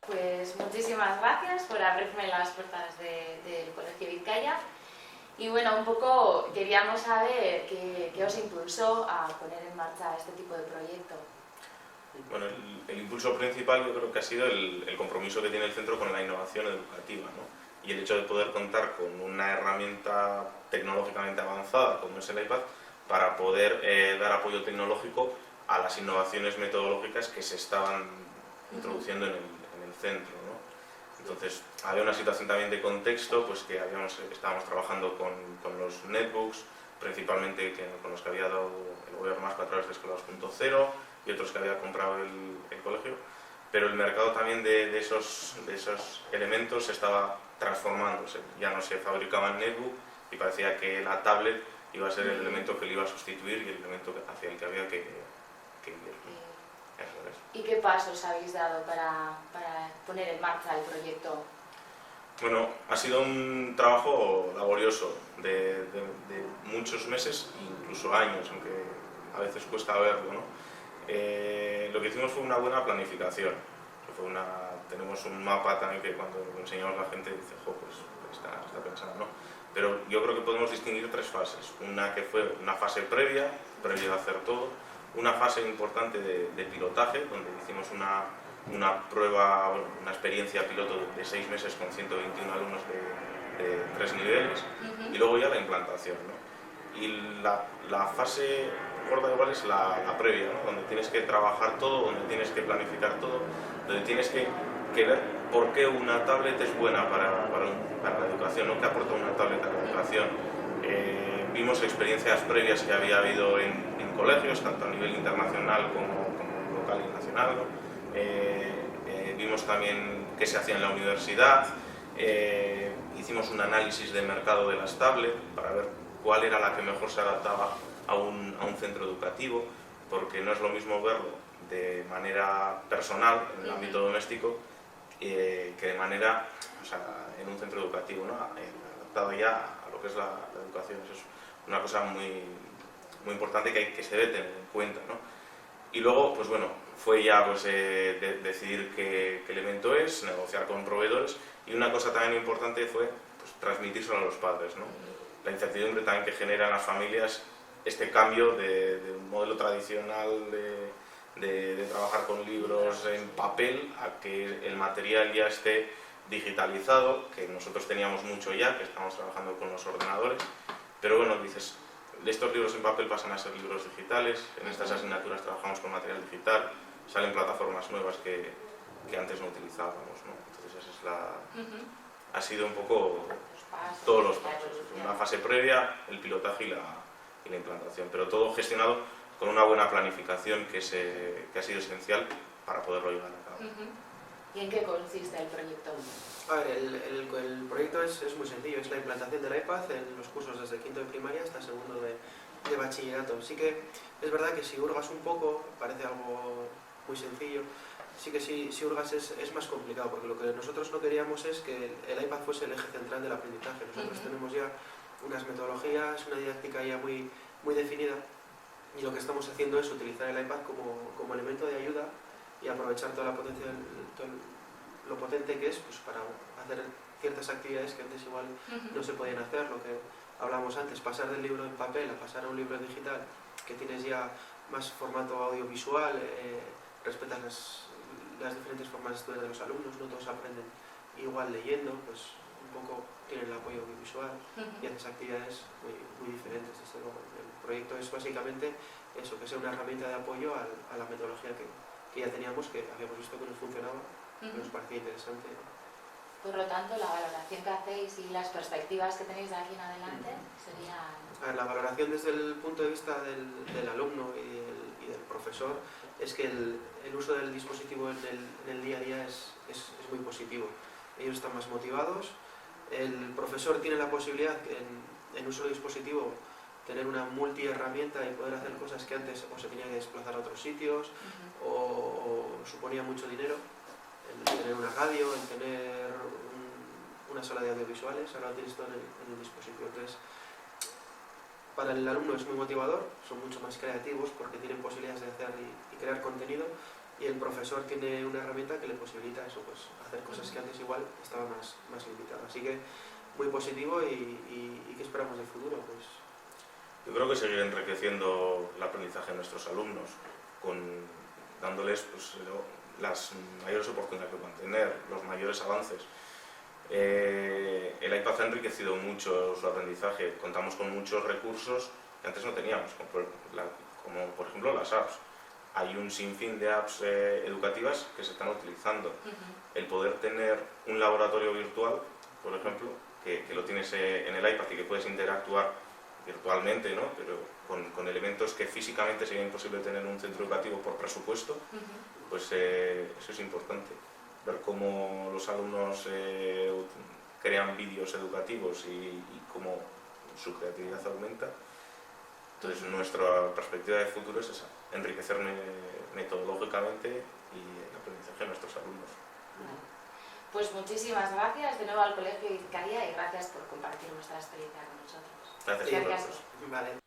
Pues muchísimas gracias por abrirme las puertas del Colegio Vizcaya. Y bueno, un poco queríamos saber qué os impulsó a poner en marcha este tipo de proyecto. Bueno, el impulso principal yo creo que ha sido el compromiso que tiene el centro con la innovación educativa, ¿no? Y el hecho de poder contar con una herramienta tecnológicamente avanzada como es el iPad para poder dar apoyo tecnológico a las innovaciones metodológicas que se estaban introduciendo en el centro, ¿no? Entonces había una situación también de contexto, pues que estábamos trabajando con los netbooks, principalmente con los que había dado el gobierno vasco a través de Escola 2.0 y otros que había comprado el colegio, pero el mercado también de esos elementos estaba transformándose, ya no se fabricaban netbook y parecía que la tablet iba a ser el elemento que le iba a sustituir y el elemento hacia el que había que ir. ¿Y qué pasos habéis dado para poner en marcha el proyecto? Bueno, ha sido un trabajo laborioso de muchos meses, incluso años, aunque a veces cuesta verlo, ¿no? Lo que hicimos fue una buena planificación. Tenemos un mapa también que cuando lo enseñamos a la gente dice, pues está pensado, ¿no? Pero yo creo que podemos distinguir tres fases. Una que fue una fase previa a hacer todo, una fase importante de pilotaje, donde hicimos una prueba, una experiencia piloto de 6 meses con 121 alumnos de 3 niveles, y luego ya la implantación, ¿no? Y la fase gorda igual es la previa, ¿no? Donde tienes que trabajar todo, donde tienes que planificar todo, donde tienes que ver por qué una tablet es buena para la educación, ¿no? ¿Qué aporta una tablet a la educación? Vimos experiencias previas que había habido en colegios, tanto a nivel internacional como local y nacional, ¿no? Vimos también qué se hacía en la universidad, hicimos un análisis de mercado de las tablets para ver cuál era la que mejor se adaptaba a un centro educativo, porque no es lo mismo verlo de manera personal, en el ámbito doméstico, que de manera, en un centro educativo, ¿no? Adaptado ya a lo que es la educación. Eso es una cosa muy, muy importante que se debe tener en cuenta, ¿no? Y luego, pues bueno, fue ya decidir qué elemento es, negociar con proveedores, y una cosa también importante fue pues, transmitírselo a los padres, ¿no? La incertidumbre también que generan las familias este cambio de un modelo tradicional de trabajar con libros en papel a que el material ya esté digitalizado, que nosotros teníamos mucho ya, que estamos trabajando con los ordenadores, pero bueno, dices, estos libros en papel pasan a ser libros digitales, en estas asignaturas trabajamos con material digital, salen plataformas nuevas que antes no utilizábamos, ¿no? Entonces esa es ha sido un poco todos los pasos, una fase previa, el pilotaje y la implantación, pero todo gestionado con una buena planificación que ha sido esencial para poderlo llevar a cabo. ¿Y en qué consiste el proyecto? A ver, el proyecto es muy sencillo, es la implantación del iPad en los cursos desde quinto de primaria hasta segundo de bachillerato. Sí que es verdad que si hurgas un poco, parece algo muy sencillo, sí que si hurgas es más complicado, porque lo que nosotros no queríamos es que el iPad fuese el eje central del aprendizaje. Nosotros tenemos ya unas metodologías, una didáctica ya muy, muy definida, y lo que estamos haciendo es utilizar el iPad como elemento de ayuda y aprovechar toda la potencia, lo potente que es pues, para hacer ciertas actividades que antes igual no se podían hacer, lo que hablábamos antes, pasar del libro en papel a pasar a un libro digital, que tienes ya más formato audiovisual, respetas las diferentes formas de estudiar de los alumnos, no todos aprenden igual leyendo, pues un poco tienen el apoyo audiovisual y haces actividades muy, muy diferentes. Desde luego, el proyecto es básicamente eso, que sea una herramienta de apoyo a la metodología que ya teníamos, que habíamos visto que nos funcionaba, que nos parecía interesante. Por lo tanto, la valoración que hacéis y las perspectivas que tenéis de aquí en adelante serían... A ver, la valoración desde el punto de vista del alumno y del profesor es que el uso del dispositivo en el día a día es muy positivo. Ellos están más motivados, el profesor tiene la posibilidad en uso del dispositivo tener una multiherramienta y poder hacer cosas que antes o se tenía que desplazar a otros sitios o suponía mucho dinero, en tener una radio, en tener una sala de audiovisuales, ahora lo tienes todo en el dispositivo. Entonces, para el alumno es muy motivador, son mucho más creativos porque tienen posibilidades de hacer y crear contenido, y el profesor tiene una herramienta que le posibilita eso, pues hacer cosas que antes igual estaban más limitadas. Así que muy positivo y ¿qué esperamos del futuro? Pues yo creo que seguir enriqueciendo el aprendizaje de nuestros alumnos, dándoles pues, las mayores oportunidades que puedan tener, los mayores avances. El iPad ha enriquecido mucho su aprendizaje, contamos con muchos recursos que antes no teníamos, como por ejemplo las apps. Hay un sinfín de apps educativas que se están utilizando. El poder tener un laboratorio virtual, por ejemplo, que lo tienes en el iPad y que puedes interactuar virtualmente, ¿no? Pero con elementos que físicamente sería imposible tener en un centro educativo por presupuesto, pues eso es importante. Ver cómo los alumnos crean vídeos educativos y cómo su creatividad aumenta. Entonces nuestra perspectiva de futuro es esa, enriquecer metodológicamente y el aprendizaje de nuestros alumnos. Pues muchísimas gracias de nuevo al Colegio Vizcaya y gracias por compartir vuestra experiencia con nosotros. Gracias a vosotros. Vale.